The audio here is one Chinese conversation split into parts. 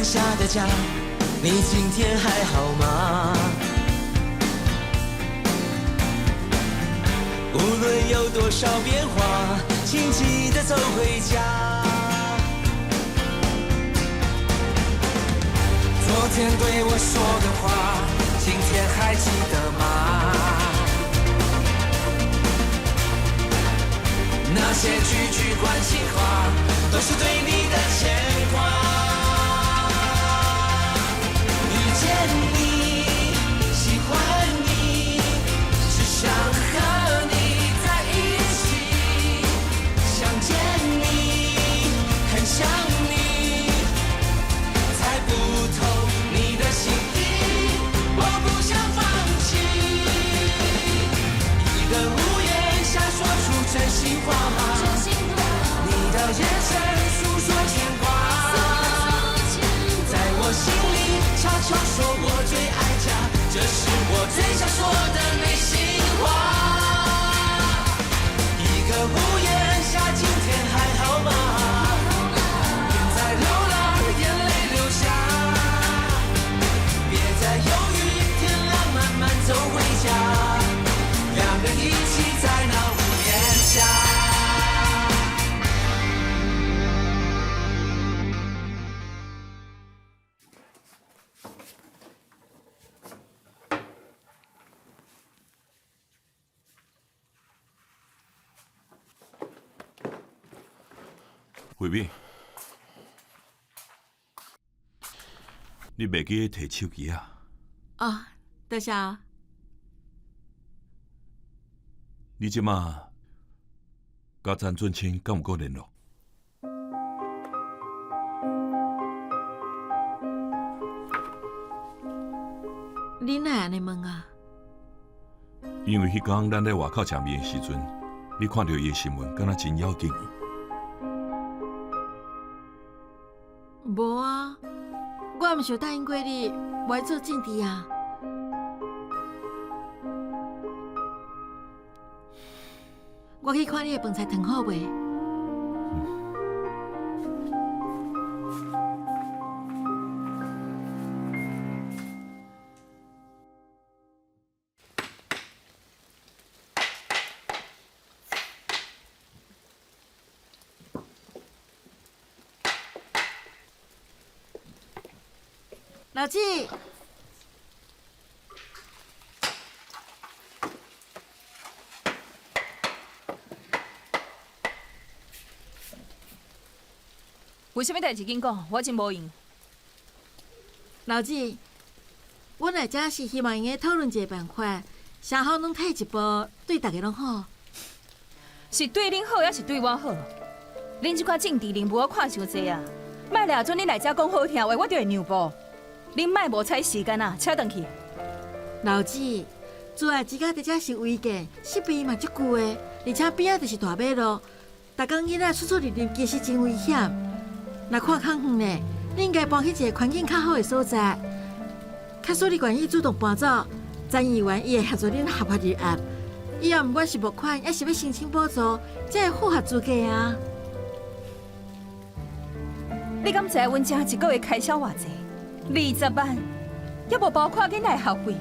下的家，你今天还好吗？无论有多少变化，请记得走回家。昨天对我说的话，今天还记得吗？那些句句关心话，都是对你的牵挂。遇见你，喜欢你，只想和你在一起。想见你，很想你，猜不透你的心意，我不想放弃。一个屋檐下说出真心话，你的眼神诉说牵挂，在我心里悄悄说我最爱家，这是我最想说的内心话。一个屋檐下，今天还好吗？别再流浪，眼泪流下，别再犹豫，天亮慢慢走回家，两人一起在那屋檐下。慧敏，你袂记摕手机啊？哦，多谢。你即马甲詹俊清敢有够联络？你哪安尼问啊？因为迄天咱在外口食面的时阵，你看到伊的新闻，敢若真要紧。无啊，我毋是有答应过你，我要做政治啊。我去看你的饭菜烫好未？老纪，为什么代志紧讲？我真无闲。老纪，阮来遮是希望用个讨论一个办法，啥好拢退一步，对大家拢好。是对恁好，还是对我好？恁这款政治人物我看伤济啊！莫掠准恁来遮讲好听话，我就会让步。恁莫无采时间啊，请转去。老纪，做下自家在遮是违建，识别嘛足久的，而且边仔就是大马路，逐工囡仔出入入其实真危险。若看较远呢，你应该搬去一个环境较好的所在。假使你愿意主动搬走，詹议员伊会协助恁合法入案。以后毋管是募款，还是要申请补助，才会符合资格啊。你敢知阮遮一个月开销偌济？20万，还无包括囡仔学费。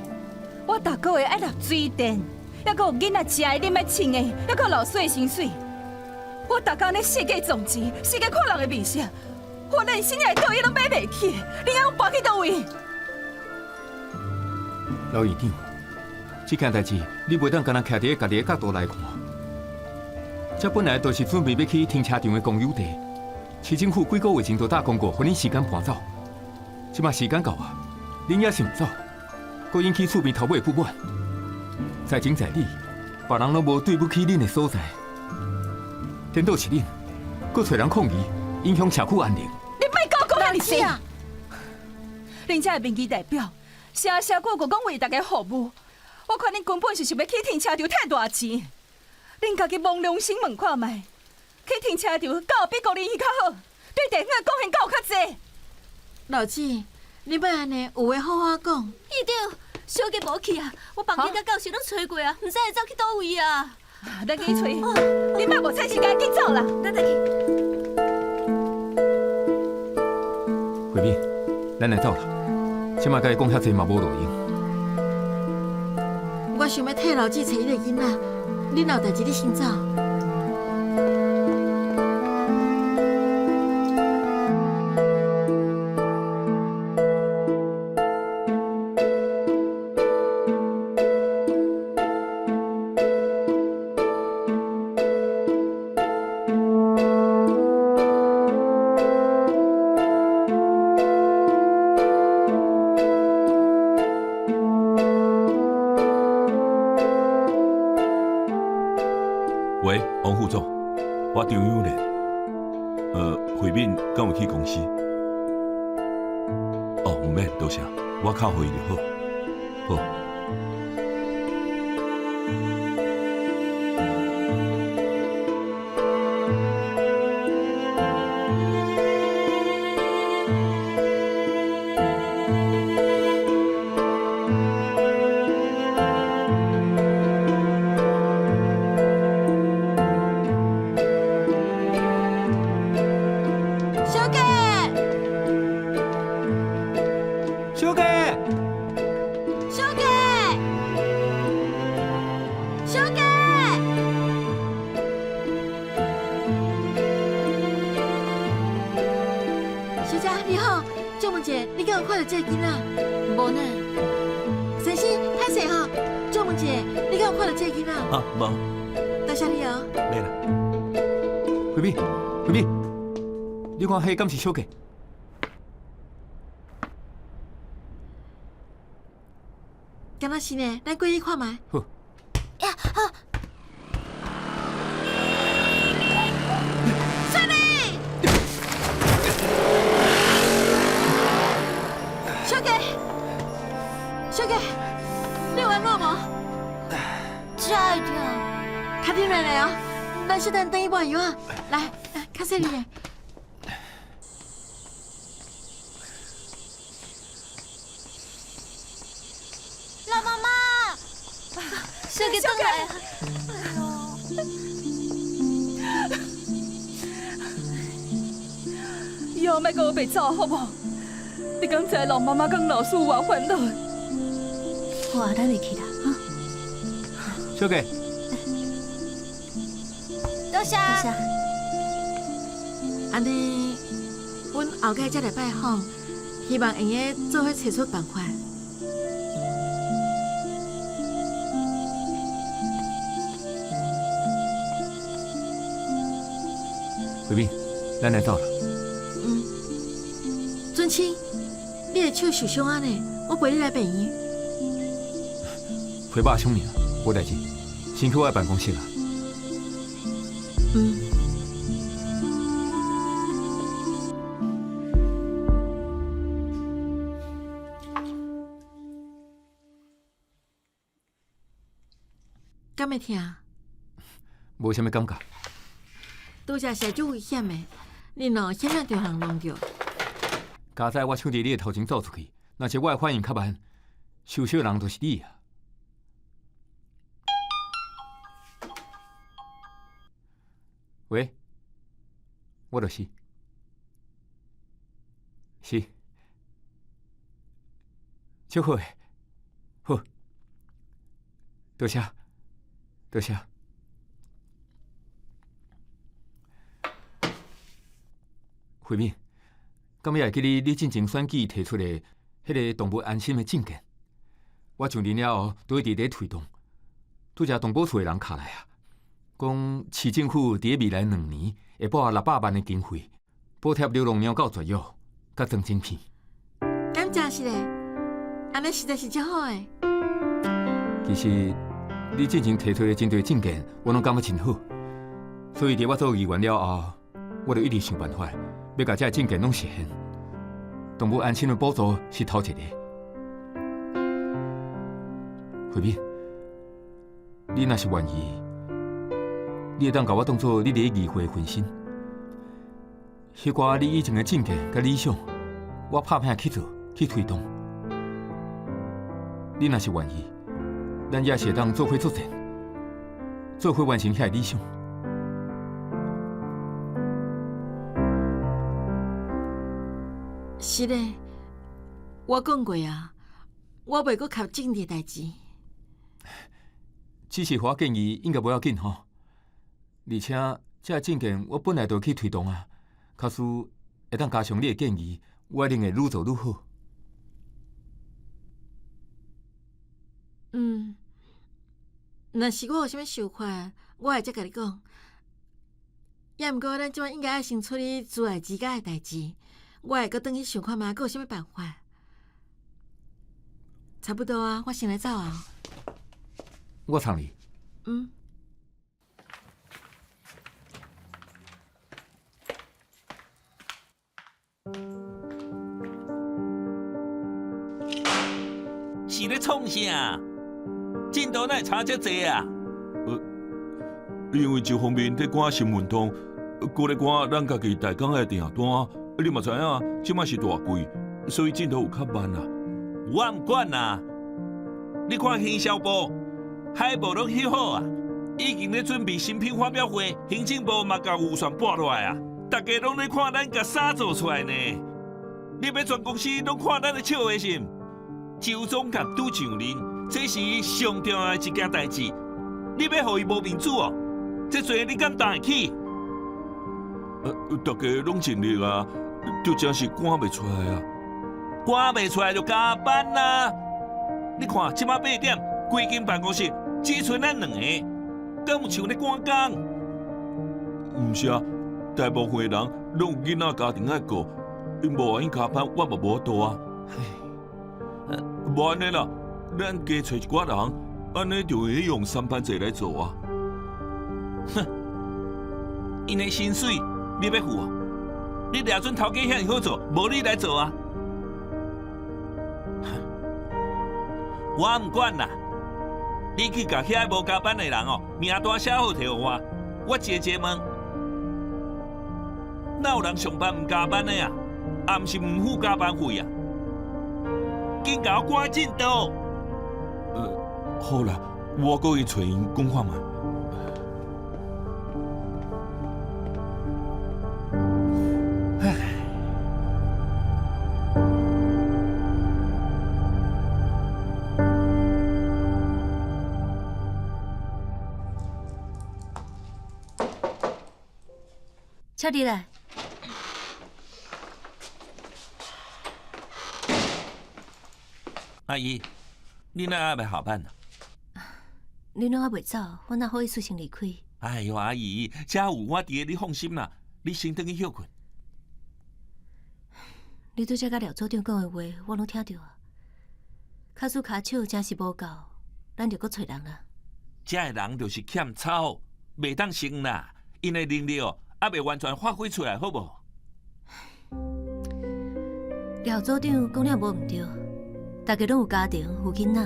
我逐个月爱纳水电，还阁有囡仔食的、啉的、穿的，还阁老师的薪水。我逐工咧世界撞钱，世界看人的面色，我连心内倒伊拢买袂起，你要我搬去倒位？老院长，这件代志你袂当干那徛伫家己的角度来看。这本来就是准备要去停车场的公有地，市政府几个月前就打公告，予恁时间搬走。即马时间到啊，恁也想走，阁引起厝边头尾不满。在情在理，别人拢无对不起恁的所在。颠倒是恁，阁找人抗议，影响社区安宁。你莫搞讲遐尼济啊！恁遮的民意代表，声声个个讲为大家服务，我看恁根本是想要去停车场赚大钱。恁家己摸良心问看卖，去停车场敢有比国联去较好？对地方的贡献敢有较济？老纪，你要安尼，有话好好讲。议长，小姐无去啊，我房间甲教室拢找过啊，唔知会走去倒位啊。咱去找，你莫无采时间，紧走啦！咱再去。慧敏，咱来走啦。即马甲伊讲遐济嘛无路用。我想要替老姐找迄个囡仔，你若有代志，你先走。喂，王副总，我张友莲。慧敏敢有去公司？哦，唔免，多谢，我靠回就好。好。祝问姐，你敢有看到这个囡仔？无呢。先生，歹势吼！祝问姐，你敢有看到这个囡仔？啊，无。多谢你哦。没啦。慧敏，慧敏，你看迄敢是小姐？敢若是呢，咱过去看卖。好。呀，好。顺利。小姐，小姐，你有安怎无？差一点。较点来哦，咱小等等伊抹药啊。来，较细哩嘞。老妈妈，小姐转来啊！以后莫跟我白走，好不好？你刚才老妈妈跟老师有烦恼。我等你去啦，哈。小姐，多谢。多谢。安尼，阮后盖再来拜访，希望会用做伙找出办法。慧敏，咱来走了。尊亲，你的手受伤啊呢？我陪你来病院。皮肉伤尔，无代志，先去我的办公室啦。敢会疼？无啥物感觉。拄则是足危险的，你若险险着人弄着。加在我抢伫你的头前走出去，若是我的反应较慢，受伤的人就是你啊！喂，我就是，是，祝好诶，好，多谢，多谢。慧敏，敢也会记你进前选举提出的迄个动物安心的证件，我上任了后都一直在推动。拄则动保处的人敲来啊，讲市政府伫未来2年会拨600万的经费，补贴流浪猫狗绝育，甲装晶片。敢真是嘞，安尼实在是真好诶。其实你进前提出的真侪证件，我拢感觉真好，所以伫我做议员了后，我就一直想办法。要把这证件拢实现，动物安心的补助是头一个。慧敏，你若是愿意，你会当甲我当作你伫议会的分身。迄寡你以前的证件甲理想，我拍拼去做去推动。你若是愿意，咱也是会当做伙作战，做伙完成遐理想。是嘞，我讲过啊，我袂阁靠政治代志。只是我建议应该不要紧吼，而且这证件我本来就去推动啊，假使会当加上你的建议，我一定会愈做愈好。若是我有啥物想法，我会再甲你讲。也毋过，咱即摆应该要先处理朱爱之家的代志，我会阁转去想看嘛，阁有啥物办法。差不多啊，我先来走啊。我送你。是咧创啥？进度哪会差遮济啊？因为一方面在赶新闻通，搁咧赶咱家己大港的订单，你嘛知影，即摆是大季，所以进度有较慢啊。我唔管啦。你看行销部、海部拢翕好啊，已经咧准备新品发表会，行政部嘛甲预算拨落来啊，大家拢咧看咱甲啥做出来呢？你要全公司拢看咱的笑话是？周总监拄上任，这是上重要的一件代志，你要互伊无面子哦？这罪你敢担会起？大家拢尽力啊，就真是赶袂出来啊。赶袂出来就加班啦！你看，即马8点，规间办公室只剩咱2个，敢有像咧赶工？毋是啊，大部分的人拢有囡仔家庭爱顾，无愿意加班，我嘛无法度啊。无安尼啦，咱加找一寡人，安尼就会用3班制来做啊。哼，因的薪水你要付啊？你掠准头家遐好做，无你来做啊？我唔管啦，你去甲遐无加班的人哦，名单写好摕互我一个问，哪有人上班唔加班的啊？啊，毋是唔付加班费啊？紧甲我赶进度。好啦，我过去找因讲看嘛。车弟来，阿姨，你哪还袂下班呢？你拢还袂走，我哪好意思先离开？哎呦，阿姨，遮有我伫个，你放心啦，你先回去休困。你对这甲廖组长讲的话，我拢听到啊。卡输卡手真是无够，咱就搁找人啦。遮的人就是欠操，袂当成啦，因的能力哦，还袂完全发挥出来，好无？廖组长讲了无毋对，大家拢有家庭有囡仔，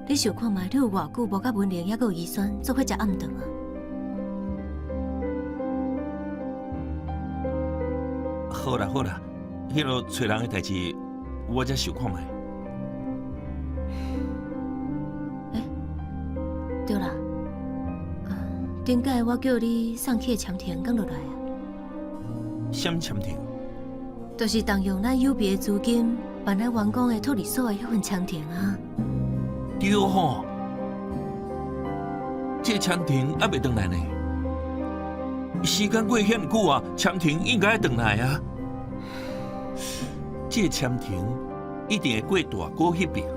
你想看卖，你有偌久无甲文玲，还阁有遗酸，做伙食暗顿啊？好啦好啦，迄落找人的代志，我才想看卖。对啦，顶摆我叫你送去的签亭讲落来啊，什么签亭？就是动用咱有别的资金办咱员工的托儿所的迄份签亭啊。对吼，这签亭还袂回来呢，时间过遐久啊，签亭应该要回来啊。这签亭一定会过大哥迄边。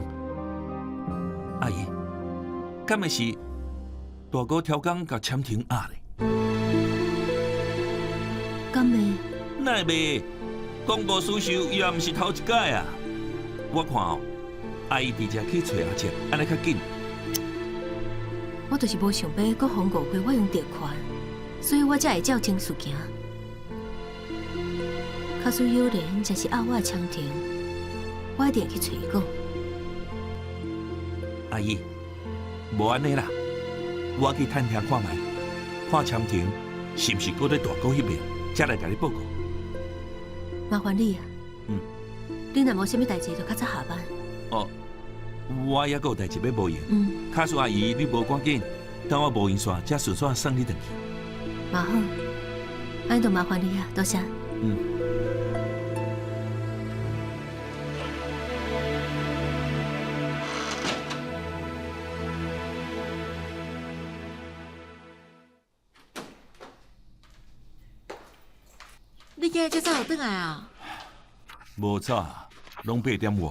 阿姨，敢会是大哥挑工甲签亭压咧？敢会？哪会袂？公务私收伊也毋是头一届啊！我看哦，阿姨直接去找阿姐，安尼较紧。我就是无想要搁红误会我用特权，所以我才会照程序行。假使有人真是压我的签亭，我一定会去找伊讲。阿姨，无安尼啦，我去探听看卖，看签亭是毋是搁在大哥迄边，才来甲你报告。麻烦你啊。你若无啥物代志，就较早下班。哦，我还阁有代志要无闲。卡苏阿姨，你无赶紧，等我无闲线，才顺续送你转去。嘛好，安尼就麻烦你啊，多谢。你今日这早就转来啊？无早，拢8点外。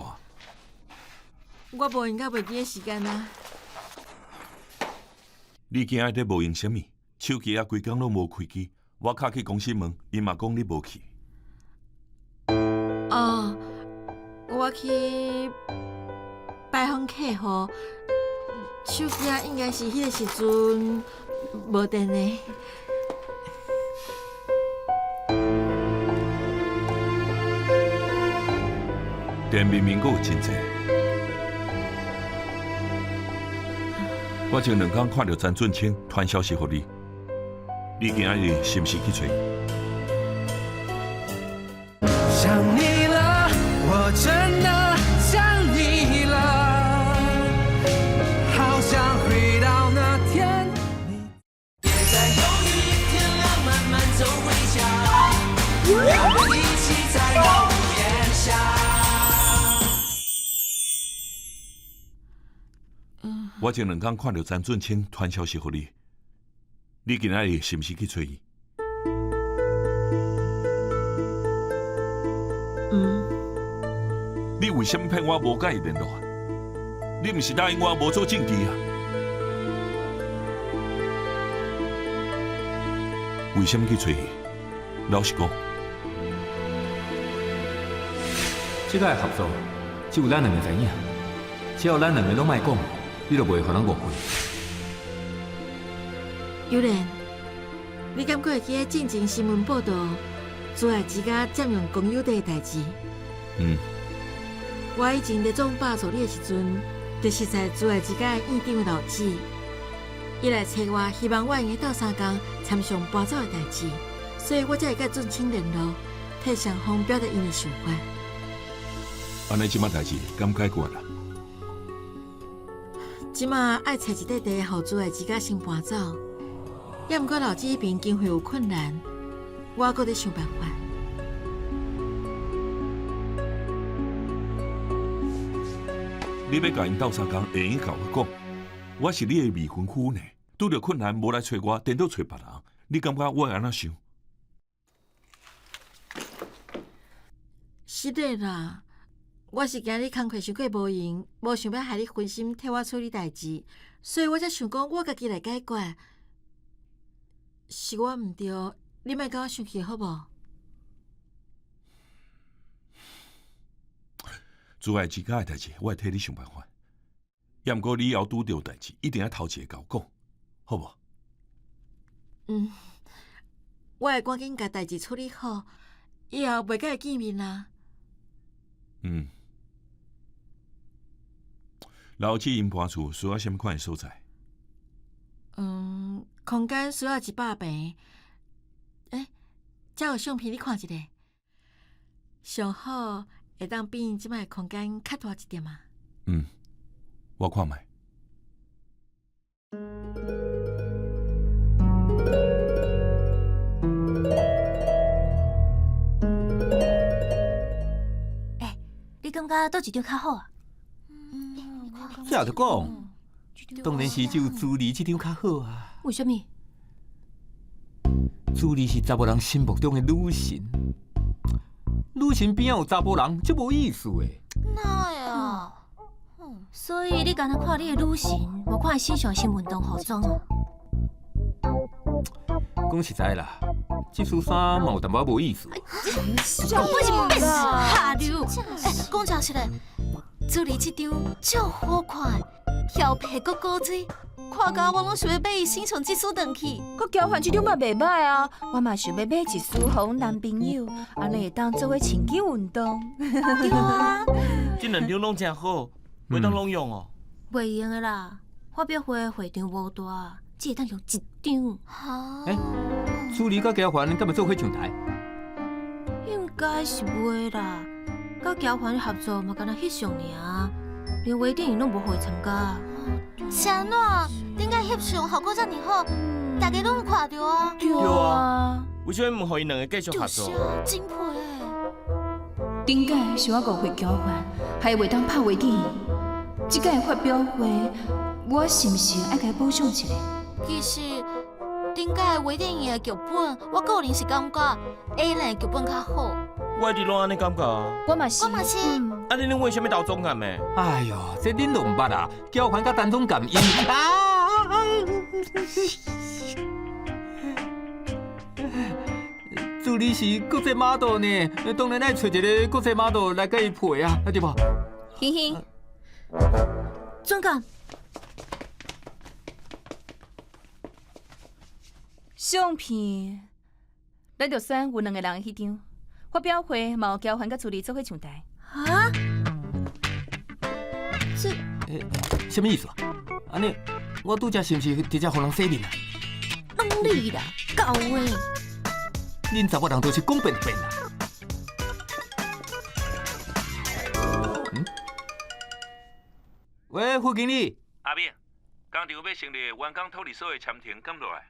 我无闲到袂记的时间啊。你今日在无用啥物？手机啊，规工拢无开机。我敲去公司门，伊嘛讲你无去。哦，我去拜访客户，手机啊应该是迄个时阵无电的。电明明阁有真济。我前2天看到詹俊清传消息给你，你今日是毋是去找伊？想你了，我真的想你了，好想回到那天。别再犹豫，天亮慢慢走回家，我们一起在屋檐下。我前2天看到詹俊清传消息给你，你今日是毋是去找伊？你为什么骗我无甲伊联络啊？你毋是答应我无做证据啊？为什么去找伊？老实讲，这个合作只有咱2个知影，只要咱2个拢莫讲，你就袂互人误会。有人，你敢过会记进前新闻报道朱爱芝甲占用公有地的代志？我以前在做霸助理的时阵，就熟悉朱爱芝甲院长的老子。伊来找我，希望我用斗3工参详搬走的代志，所以我才会甲俊清联络，替双方表达因的想法。安尼即摆代志敢解决啦？即马爱找一块地，互朱爱芝甲先搬走。也毋过老子迄边经费有困难，我阁在想办法。你要甲因斗3工，会用甲我讲，我是你的未婚夫呢，拄着困难无来找我，颠倒找别人，你感觉我会安怎想？是的啦，我是惊你工课伤过无用，无想要害你分心替我处理代志，所以我才想讲我家己来解决。是我毋对，你莫甲我生气好无？朱爱之家的代志，我会替你想办法。也毋过你以后拄着代志，一定要头一个甲我讲，好无？我会赶紧甲代志处理好，以后袂甲伊见面啦。老七因搬厝需要什么款的所在？空间需要100平。遮有相片，你看一下。上好会当比因即摆空间较大一点啊。我看卖。你感觉倒一张较好啊？这也着讲，当然是只有朱莉这张较好啊。为什么？朱莉是查某人心目中的女神，女神边仔有查甫人，这无意思的。哪会啊？所以你敢若看你的女神，无看伊身上身运动服装啊？讲实在啦，这束衫嘛有淡薄无意思。我是变下流。讲真实的，朱莉这张超好看，腰皮阁高水，看到我拢想要买伊身上这束回去。佮交换这张嘛袂歹啊，我嘛想要买一束互男朋友，安尼会当做伙亲近运动。对啊，这2张拢真好，袂当拢用哦。袂用的啦，发表会会场无大，只会当用1张。哈？朱莉甲交换敢会做伙上台？应该是袂啦，甲交换合作嘛，干那翕相尔，连微电影拢无互伊参加。是安怎？顶个翕相效果遮尔好，大家拢有看到啊。对啊，为什么唔互因2个继续合作？真配诶！顶届是我误会交换，还袂当拍微电影。即届发表会，我是毋是爱甲伊补偿一下？其实顶届微电影的剧本，我个人是感觉 A 类剧本较好。我一直拢安尼感觉啊。我嘛是。我嘛是。啊，你为什么投总感的？哎呦，这恁都唔捌啊！交还甲单总感应啊！助理是国际 model 呢，当然爱找一个国际 model 来甲伊配啊，对无？欣欣，总监，相片，咱就选有2个人的迄张，发表会嘛有交还甲助理做伙上台。啊？什么意思啊？安尼，我拄则是毋是直接互人洗面啊？拢你啦，够诶！恁查某人都是讲便便啦。喂，副经理。阿炳，工厂要成立员工托儿所的签呈赶落来，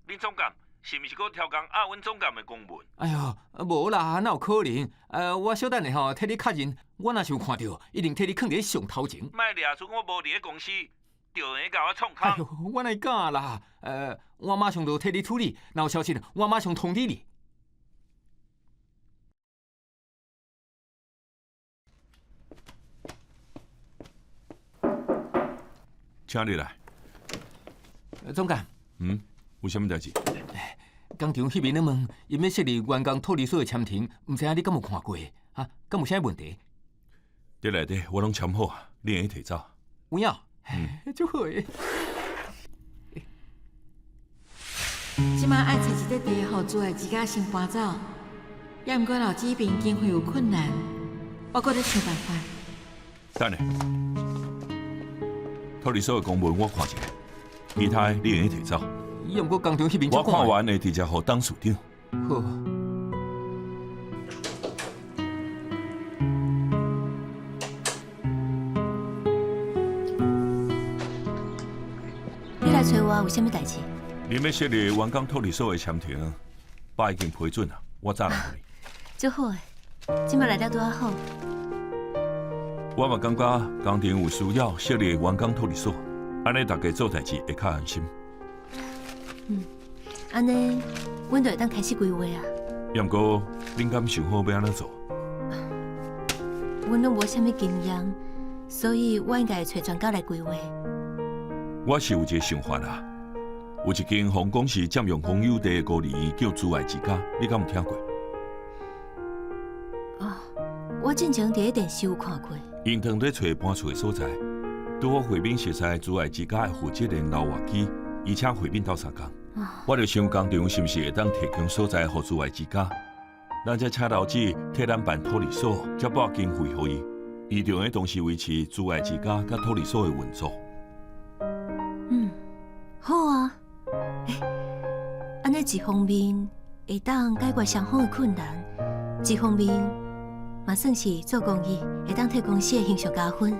恁总监是毋是搁调工阿阮总监的公文？哎呦，无啦，哪有可能？我小等下吼替你确认，我若是有看到，一定替你放伫上头前。莫掠出我无伫咧公司，就用甲我创哎呦空。，我哪会敢啦？我马上就替你处理，若有消息，我马上通知你。请你来。总监，有啥物代志？工厂迄边咧问，因要设立员工托儿所的签呈，毋知影你敢有看过？啊，敢有啥问题？伫内底我拢签好啊，你用去摕走。有影？足好诶！即马爱找一块地，互住的自家先搬走。也毋过老这边经费有困难，我搁咧想办法。等下，托儿所的公文我看一下，其他的你用去摕走。伊毋过工厂迄边我看完会直接互董事长。好。你来找我有啥物代志？你要设立员工托儿所的签呈，爸已经批准了，我早来互你。足好诶，即马来了拄啊好。我嘛感觉工厂有需要设立员工托儿所，安尼大家做代志会较安心。安尼，阮就会当开始规划啊。要毋过，恁敢想好要安怎做？阮拢无啥物经验，所以我应该会找专家来规划。我是有一个想法啦，有一间航公司占用公有地的孤儿叫珠爱之家，你敢有听过？我之前伫咧电视有看过。因当咧找搬厝的所在，拄好惠民熟悉珠爱之家的负责人刘华基，而且惠民斗相共。我就想工厂是毋是会当提供所在互珠爱之家，咱再请老子替咱办托儿所，再拨经费互伊，伊就会同时维持珠爱之家甲托儿所的运作。好啊。安尼一方面会当解决双方的困难，一方面嘛算是做公益，会当替公司的形象加分。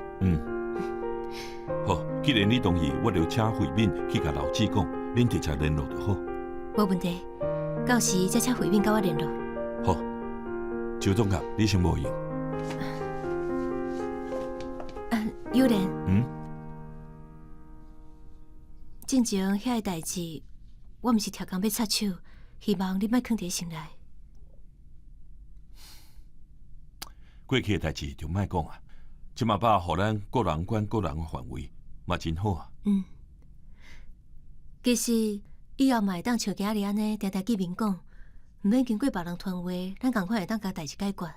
好，既然你同意，我就请惠民去甲老子讲，恁直接联络就好。无问题，到时再请惠民甲我联络。好，周总监，你先无闲。有莲。正前遐个代志，我毋是调工要插手，希望你莫囥伫心内。过去的代志就莫讲啊，即马把互咱个人管个人的范围，嘛真好啊。其实以后嘛会当像今日安尼，常常见面讲，毋免经过别人传话，咱共款会当甲代志解决。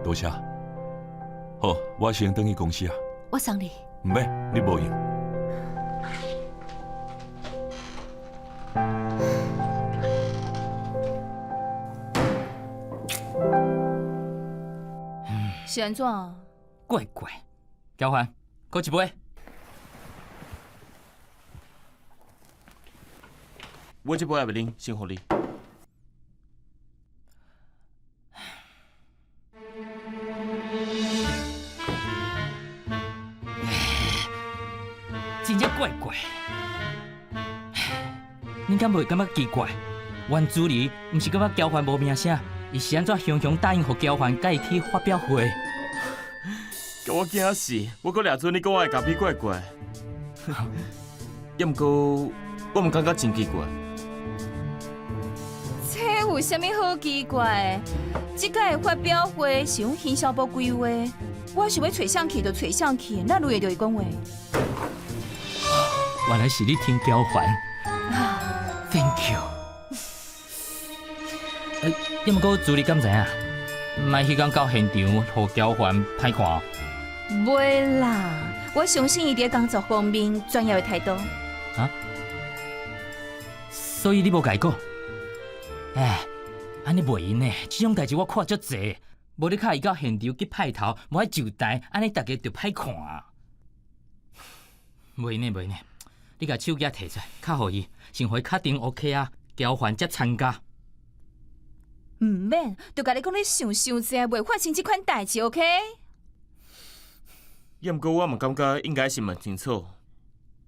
多谢。好，我先回去公司啊。我送你。唔免，你无用。是安怎？怪怪，交换，搁一杯。我这杯也袂啉，先互你。真正怪怪，恁敢袂感觉奇怪？原主理毋是感觉交换无名声，伊是安怎雄雄答应互交换，甲伊去发表会？甲我惊死！我搁掠准你讲我的咖啡怪怪。要毋过我唔感觉真奇怪。这有啥物好奇怪的？即届的发表会是用行销部规划，我想要找相去就找相去，哪路会着伊讲话？原来是你听交还，Thank you。要么过助理敢知影？莫迄天到现场，互交还歹看哦。袂啦，我相信伊伫工作方面专业的态度。啊？所以你无甲伊讲？哎，安尼袂用呢，这种代志我看足济，无你卡伊到现场去派头，无爱就台，安尼大家就歹看啊。袂用呢，袂用呢，你甲手机摕出来，卡互伊，先互伊确定 OK 啊，交还才参加。毋免，就甲你讲你想济，袂发生即款代志 ，OK？要毋过我嘛感觉应该是问清楚，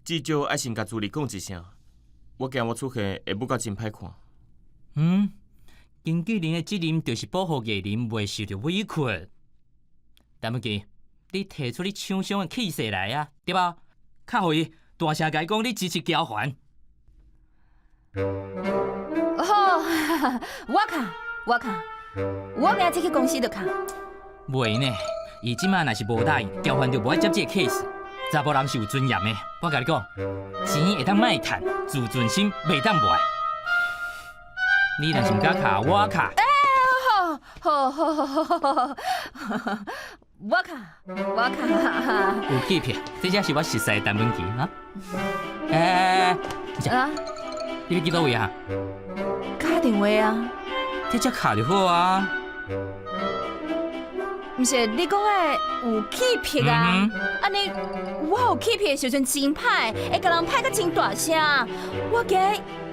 至少爱先甲助理讲一声。我惊我出现会不甲真歹看。经纪人的责任就是保护艺人袂受到委屈。但要记，你提出你厂商的气势来啊，对吧？卡互伊大声甲伊讲你支持交还。好，我明仔去公司就卡。袂呢，伊即摆若是无答应，交还就无爱接这个 case。查甫人是有尊严的，我甲你讲，钱会当卖趁，自尊心袂当卖。你若是毋敢卡，我卡。好，我卡。有欺骗，这才是我熟悉的陈文琪啊！哎，你要去倒位啊？打电话啊？这只卡就好啊。毋是你讲的有欺骗啊？安尼我有欺骗的时阵真歹，会甲人歹甲真大声，我惊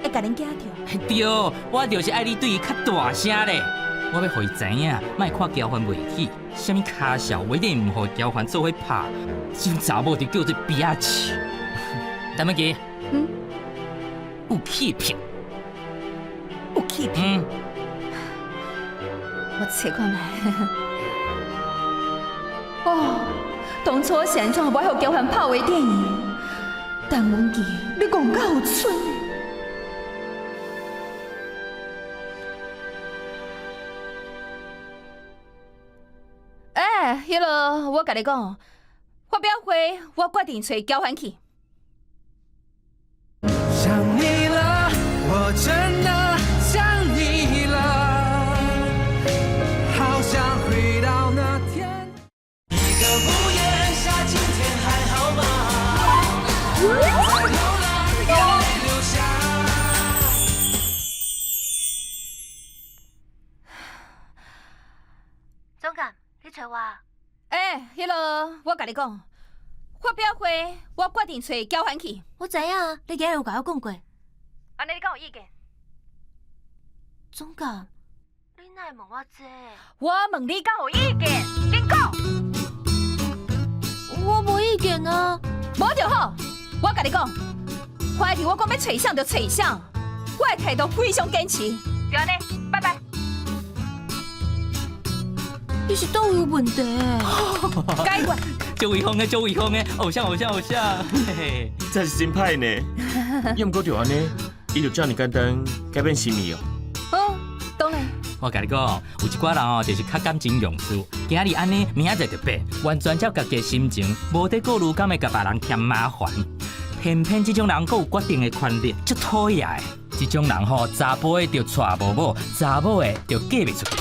会甲恁惊着。对，我就是爱你对伊较大声咧。我要互伊知影，莫看交还袂起，啥物卡小，我一定唔互交还做伙拍。这种查某就叫做逼啊气。陈文琪，有欺骗。有欺骗？我找看卖。哦，当初现怎我互交还拍微电影？陈文琪，你讲甲有蠢。迄落我甲你讲，发表会我决定找交还去。想你了，我真的想你了，好想回到那天。一个屋檐下，今天还好吗？在流浪，眼泪流下。总监，你找我？迄落我甲你讲，发表会我决定找交还去。我知影，你今日有甲我讲过。安尼你敢有意见？总监，你哪会问我这？我问你敢有意见？你讲。我无意见啊。无就好，我甲你讲，快题我讲要找谁就找谁，我的态度非常坚持。就安尼，拜拜。你是倒有问题？解决。周伟峰的，偶像，嘿嘿。真是真歹呢。要毋过就安尼，伊就遮尔简单改变心意哦。当然。我甲你讲，有一寡人哦，就是较感情用事，今日安尼，明仔载就变，完全照家己的心情，无得顾虑敢会甲别人添麻烦。偏偏这种人，阁有决定的权利，足讨厌的。这种人吼，查甫的就娶无某，查某的就嫁袂出去。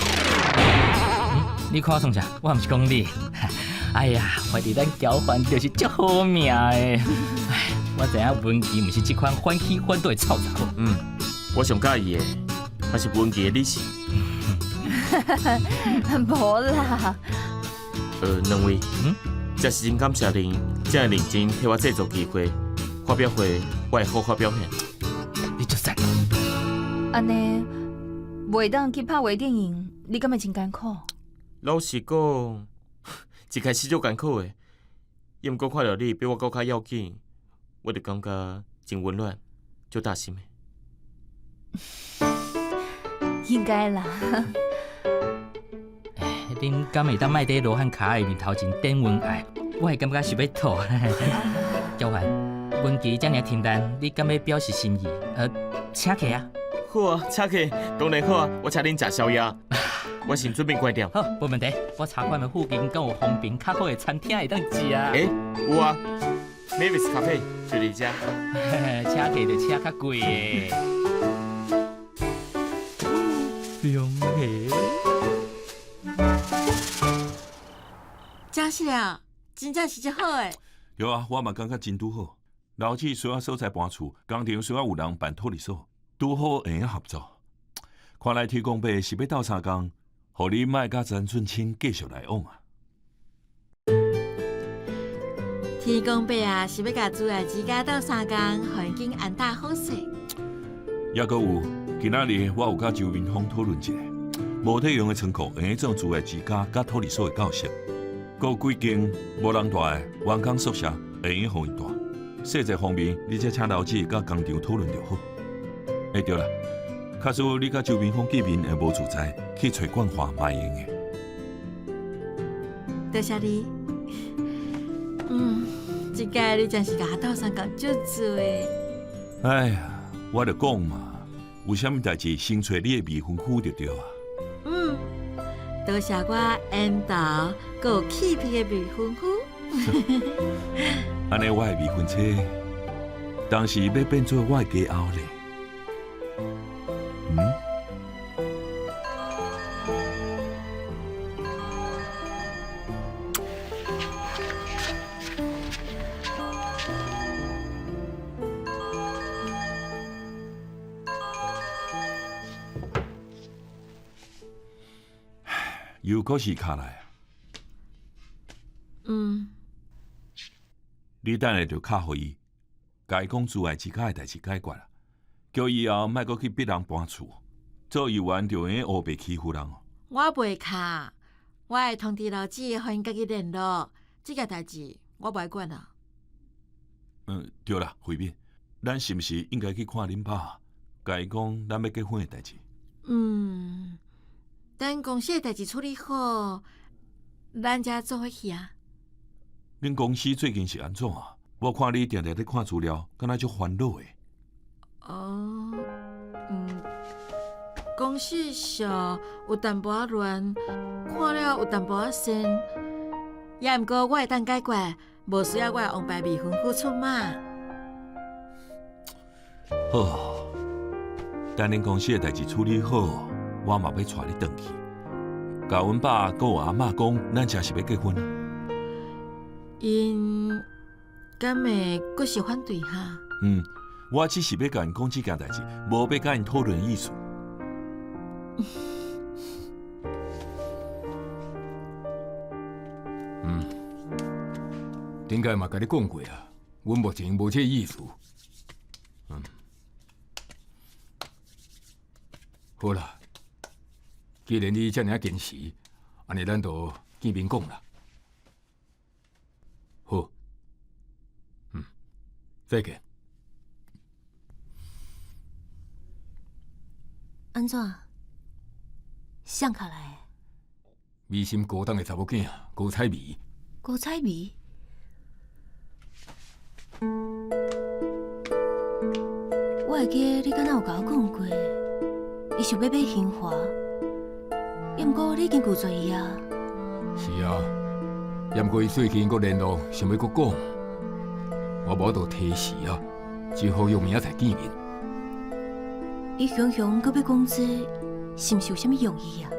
你看我创啥？我毋是讲你。哎呀，怀疑咱交还就是足好命的。哎，我知影文琪毋是这款反起反倒的臭查某。我上介意的还是文琪的理性。无啦。两位，真是真感谢您，这样认真替我制作机会，发表会我会好好表现。你足赞。安尼，袂当去拍微电影，你敢会真艰苦？老实讲，一开始就艰苦的，也毋过看到你比我更较要紧，我就感觉真温暖，就大心的。应该啦。恁敢会当卖伫罗汉卡的面头前点文爱，我会感觉是要吐。交还，文琪遮尔挺单，你敢要表示心意？请客啊！好啊，请客，当然好啊，我请恁食宵夜。我先准备关掉。好，无问题。我茶馆的附近敢有方便较好的餐厅会当食啊？有啊 ，Mavis 咖啡就伫遮。请客就请较贵的。两个。真是了，真正是只好诶。有啊，我嘛感觉真拄好。老子需要所在搬厝，工程需要有人办托儿所，拄好会用合作。看来天公伯是要斗相共，互你莫甲陈春清继续来往啊。天公伯啊，是要甲朱爱之家斗相共，环境安大好势。也阁有，今仔日我有甲周明峰讨论一下，无体用的仓库会用做朱爱之家甲托儿所的教室，阁有几间无人住的员工宿舍会用互因住。细节方面，你则请老子甲工厂讨论就好。对啦。假使你甲周明峰见面会无自在，去找冠华嘛会用的。多谢你。这届你真是甲我斗相共足多。哎呀，我著讲嘛，有啥物代志先找你的未婚夫就对啊。多谢我缘投，阁有气皮的未婚夫。安尼我的未婚妻，当时要变做我的家后咧。又搁是卡来啊！你等下就敲互伊，甲伊讲朱爱之家的代志解决啦，叫以后莫搁去逼人搬厝，做议员就用黑白欺负人哦。我袂卡，我会通知老子，互因家己联络。这件代志我袂管啦。对啦，慧敏，咱是毋是应该去看恁爸，甲伊讲咱要结婚的代志？等公司的代志处理好，咱才做伙去啊。恁公司最近是安怎啊？我看你定定咧看资料，敢若足烦恼的。公司上有淡薄仔乱，看了有淡薄仔sen也毋过我会当解决，无需要我的王牌未婚夫出马。好，等恁公司的代志处理好，我嘛要带你转去。甲阮爸佮我阿嬷讲，咱真是要结婚啊。因敢会阁是反对哈？我只是要甲因讲这件代志，无要甲因讨论意思。顶个嘛甲你讲过啊，阮目前无这意思。好啦，既然你遮尔坚持，安尼咱就见面讲啦。好，再见。安怎？想起来？美心高档的查某囝高彩薇。高彩薇？我会记得你敢若有甲我讲过，伊想要买新华，毋过你已经拒绝伊啊。是啊，毋过伊最近阁联络，想要阁讲，我无度提示啊，只好用明仔载见面。伊雄雄阁要讲这，是毋是有啥物用意啊？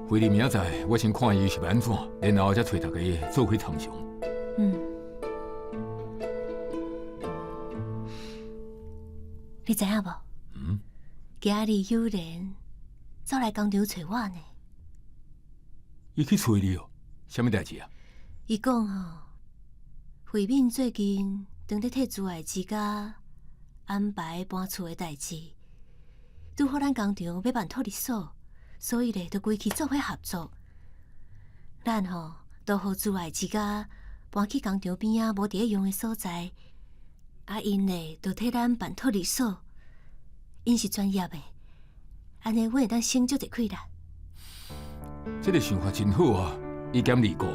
回日明仔载，我先看伊是要安怎，然后再找大家做伙参详。你知影无？今日有人走来工厂找我呢。伊去找你哦？啥物代志啊？伊讲慧敏最近正在替朱爱之家安排搬厝的代志，拄好咱工厂要办托儿所，所以咧，就规起做伙合作。咱都互朱爱之家搬去工厂边啊无伫咧用的所在。因咧，就替咱办托儿所，因是专业的，安尼阮会当省足侪气力。这个想法真好啊！一减二过，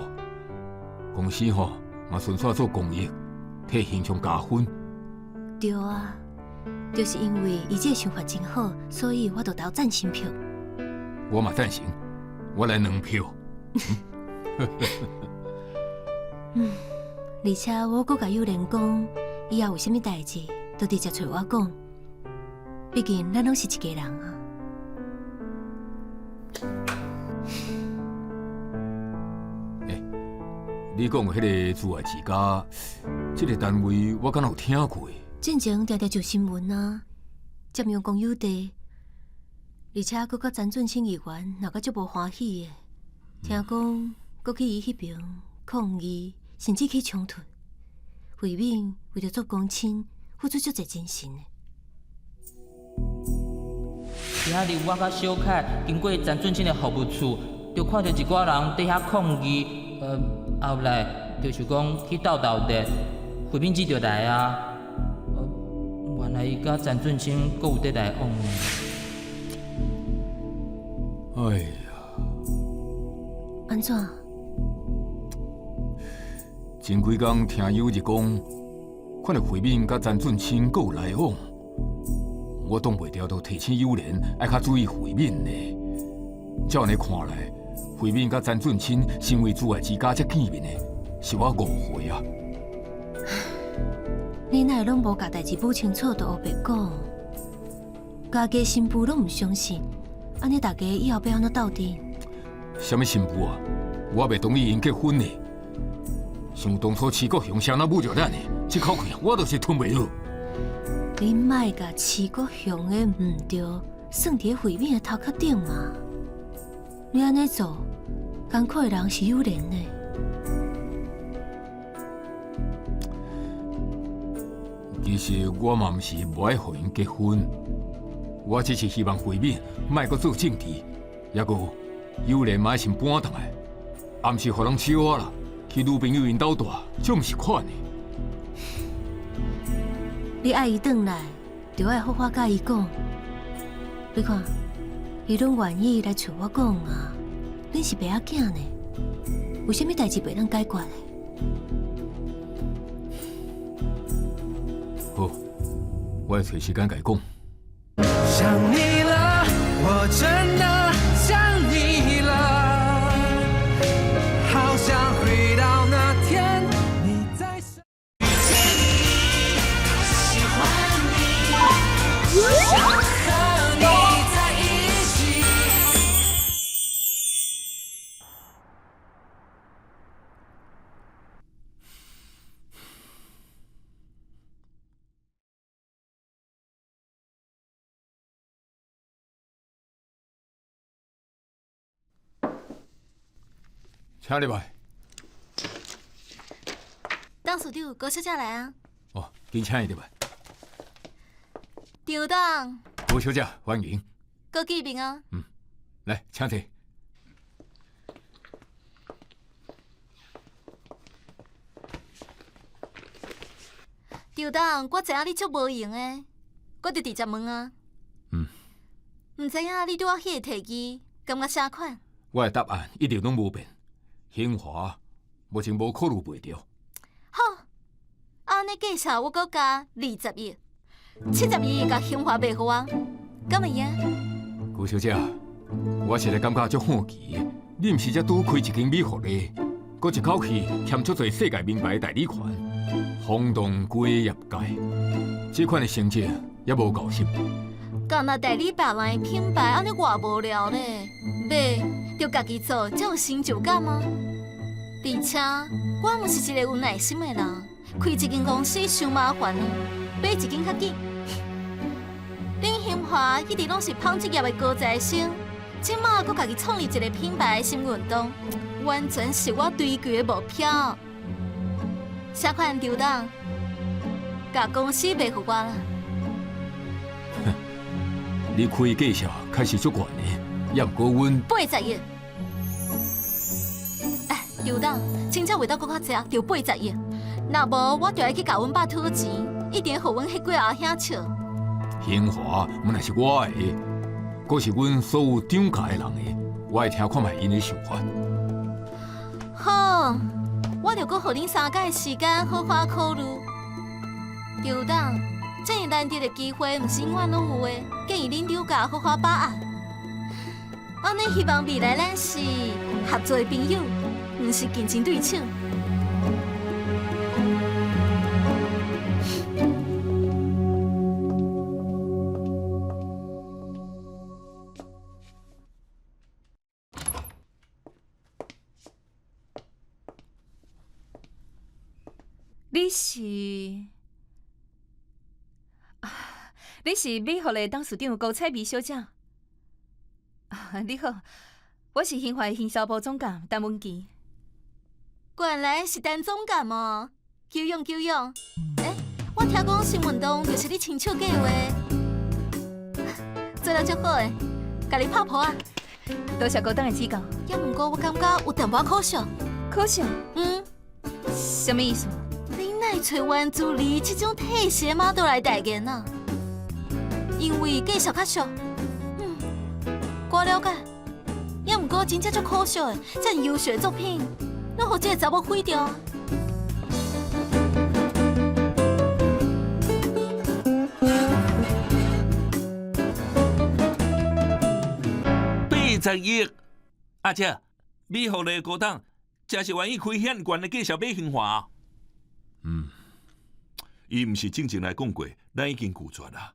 公司嘛顺续做公益，替形象加分。对啊，就是因为伊这个想法真好，所以我就投赞成票。我嘛赞成，我来2票。而且我阁甲友莲讲，以后有啥物代志，就直接找我讲。毕竟咱拢是一家人啊。你讲的迄个自爱之家，这个单位我敢有听过。进前常常上新闻啊，占用公有地，而且佫甲詹俊清议员闹甲足无欢喜的，听讲佫去伊迄边抗议，甚至起冲突。慧敏为着做公亲，付出足侪精神的。今仔日我甲小凯经过詹俊清的服务处，就看到一寡人伫遐抗议。后来就是讲去斗热，慧敏姊就来啊。原来伊甲詹俊清阁有伫来往呢。哎呀，安怎？前几工听友就讲，看到慧敏甲詹俊清阁有来往，我挡袂牢，都提醒友莲爱较注意慧敏呢。照安尼看来，慧敏甲詹俊清身为自爱之家才见面的，是我误会啊。你哪会拢无甲代志补清楚，就黑白讲？家家新妇拢唔相信，安尼大家以后要安怎斗阵？什么新妇啊？我袂同意因结婚呢。想当初齐国雄谁人侮辱咱的，这口气我就是吞袂落。你莫甲齐国雄的唔对，算伫慧敏的头壳顶嘛？你安尼做，艰苦的人是友莲呢。其实我嘛毋是无爱互因结婚，我只是希望慧敏莫阁做政治，也阁友莲嘛先搬倒来，暗时互人笑我啦，去女朋友因兜住，这毋是款的。你爱伊转来，就爱好好甲伊讲。你看，伊拢愿意来找我讲啊，恁是爸仔囝呢，有啥物代志袂当解决的？好，我会找时间甲伊讲。想你了，我真的想你了，好想回到那天你在身边。喜欢你，想和你在一起。请入来。董事长，高小姐来啊！哦，紧请伊入来。张董，高小姐，欢迎。高见面啊！来，请坐。张董，我知影你足无闲的，我就直接问啊。唔知影你对我迄个提议，感觉啥款？我的答案一直拢无变。兴华目前无考虑袂着。好，安尼计算我阁加20亿，70亿甲兴华卖互我，敢会用？高小姐，我实在感觉足好奇的，你毋是才拄开一间美福咧，搁一口气欠足侪世界名牌代理权，轰动规业界，这款的成绩也无够深。干那代理别人的品牌，安尼偌无聊咧，买就家己做，才有成就感吗？而且我毋是一个有耐心的人，开一间公司伤麻烦啊，买一间较紧。恁兴华一直拢是纺织业的高材生，即马佫家己创立一个品牌的新运动，完全是我追求的目标。啥款张董，甲公司卖互我啦？你开的计数确实足悬的，也毋过阮80亿。哎，张董，真正为到搁较济，就80亿。若无，我就要去甲阮爸讨钱，一定互阮迄几个阿兄笑。兴华毋乃是我的，阁是阮所有涨价的人的，我会听看卖因的想法。好，我就搁互恁3个的时间好好考虑，刘董，这样难得的机会，唔是永远拢有的，建议恁刘家好好把握。我呢希望未来咱是合作的朋友，唔是竞争对手。你是美学的董事长高彩薇小姐。你好，我是兴华的行销部总监陈文琪。原来是陈总监哦，久仰久仰。我听讲新运动就是你亲手计划，做得足好诶，家己拍婆啊。多谢高董的指教。也毋过我感觉有淡薄可惜。可惜？什么意思？你哪会找原助理这种体系的 model 来代言啊？因为介绍较俗。我了解，也毋过真正足可惜的，这样优秀的作品，拢互这个查某毁掉。80亿，阿姐，美好的高档，真是愿意开现悬的介绍买兴华。伊毋是正经来讲过，咱已经拒绝啦。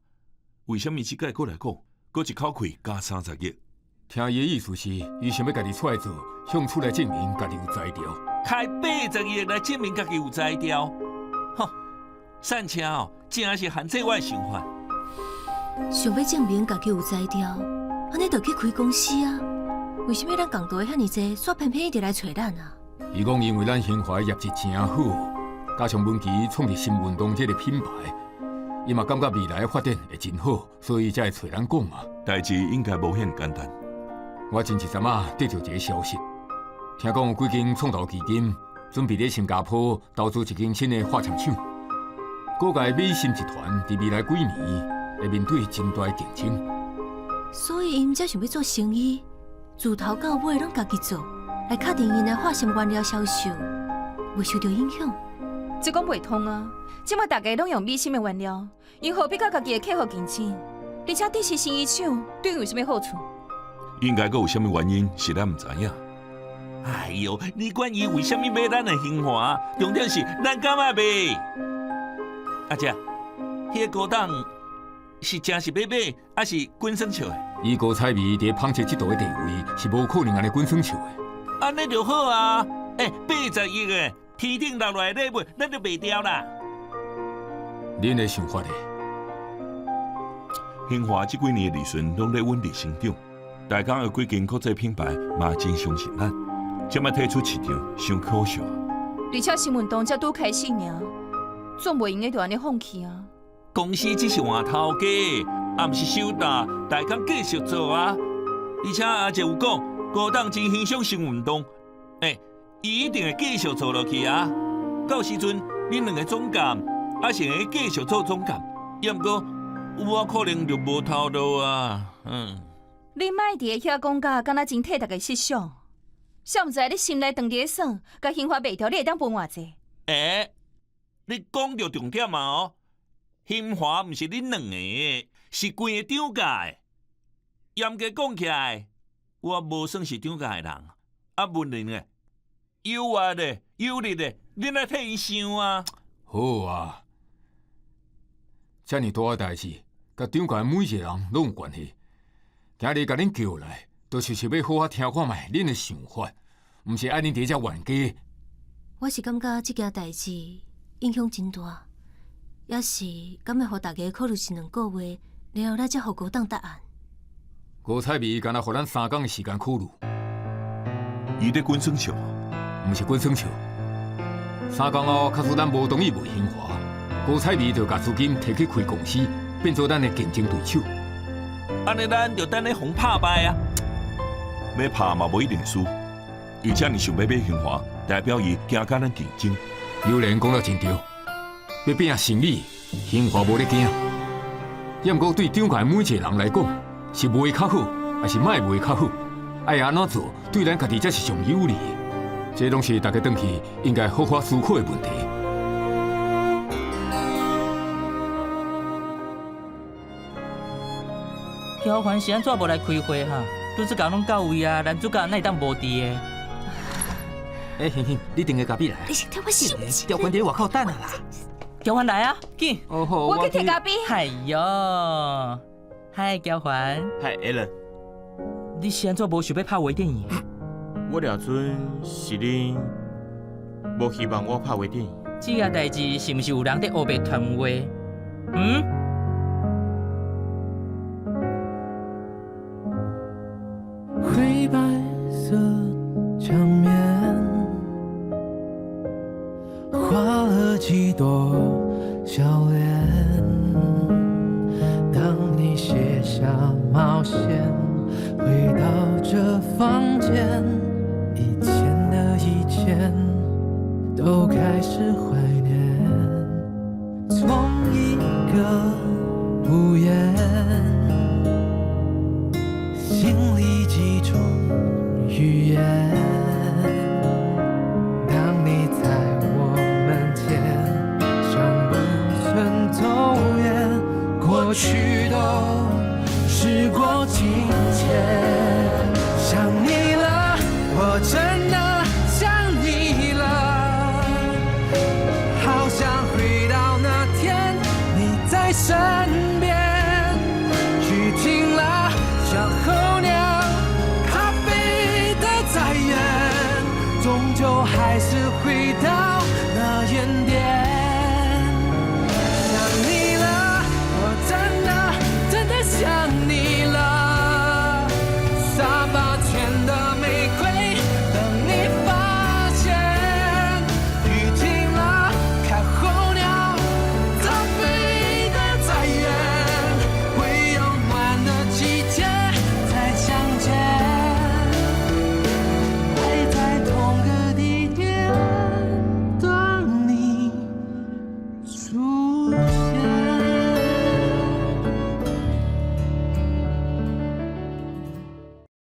为什么即届过来讲，搁一口气加30亿？听伊的意思是，伊想要家己出来做，向出来证明家己有才调。开80亿来证明家己有才调，吼！善车哦，真是限制我的想法。想要证明家己有才调，安尼就去开公司啊？为什么咱共道的遐尼济，煞偏偏一直来找咱啊？伊讲因为咱兴华业绩真好，加上文琪创立新运动这个品牌，伊嘛感觉未来发展会真好，所以才会找咱讲嘛。代志应该无遐简单。我前一阵仔得到一个消息，听讲有几间创投基金准备在新加坡投资一间新的化纤厂，各界美心集团伫未来几年会面对真大的竞争。所以因才想要做生意，自头到尾拢家己做，来确定因的化纤原料销售未受到影响。这讲袂通啊！即摆大家拢用美心的原料，因何必甲家己的客户竞争？而且这是生意厂，对有什么好处？应该阁有啥物原因是咱毋知影。哎呦，你管伊为什么买咱的兴华？重点是咱敢买卖。阿姐，迄个高档是真是要买，还是滚生笑的？以高彩薇伫纺织这度的地位，是无可能安尼滚生笑的。安尼就好啊！80亿的，天顶落来礼物，咱就卖掉啦。恁的想法呢？兴华这几年的利润拢在稳定成长。大港的几间国际品牌嘛真相信咱，这摆退出市场，伤可惜。而且新运动才拄开始尔，总袂用得就安尼放弃啊！公司只是换头家，也毋是收大，大港继续做啊！而且阿姐有讲，高档真欣赏新运动，伊一定会继续做落去啊！到时阵，恁两个总监还是会继续做总监，也毋过我可能就无头路啊！你莫伫遐讲甲，敢若真替大家设想，晓毋知你心内当伫咧算，甲兴华卖掉，你会当分偌济？你讲到重点嘛哦，兴华毋是恁两个的，是规个厂家的。严格讲起来，我无算是厂家的人，文玲的，有啊的，有力的，恁来替伊想啊。好啊，遮尔大个代志，甲厂家每一个人拢有关系。今日甲恁叫来，就是想要好好听看卖恁的想法，毋是爱恁伫遮冤家。我是感觉这件代志影响真大，也是敢会互大家考虑一两个月，然后咱才互高档答案。高彩薇敢若互咱3天的时间考虑。伊咧滚生笑，毋是滚生笑。3天后，假使咱无同意卖兴华，高彩薇就把资金摕去开公司，变做咱的竞争对手。安尼咱就等咧互拍败啊！要拍嘛无一定输，伊遮尔想要买兴华，代表伊惊甲咱竞争。有人讲得真对，要拼生意，兴华无咧惊。也毋过对厂家每一个人来讲，是卖较好，还是卖较好，爱安怎做，对咱家己才是上有利。这拢是大家回去应该好好思考的问题。交还是安怎无来开会哈？拄只搞拢到位啊，男主角哪会当无伫的？哎，欣欣，你订个咖啡来。你先听我说。交关伫外口等啊啦。交还来啊，紧！哦好，我去摕咖啡。哎哟，嗨，交还，嗨 Alan，你是安怎无想要拍微电影？我了阵是恁无希望我拍微电影。这件代志是毋是有人伫黑白传话？嗯？灰白色墙面，画了几朵笑脸。当你卸下冒险，回到这房间，以前的以前都开始怀念。从一个屋檐，心里几种语言。当你在我们间像温存走远，过去都时过境迁。想你了，我真的想你了，好想回到那天你在身边，去听了像候鸟咖啡的再远，终究还是会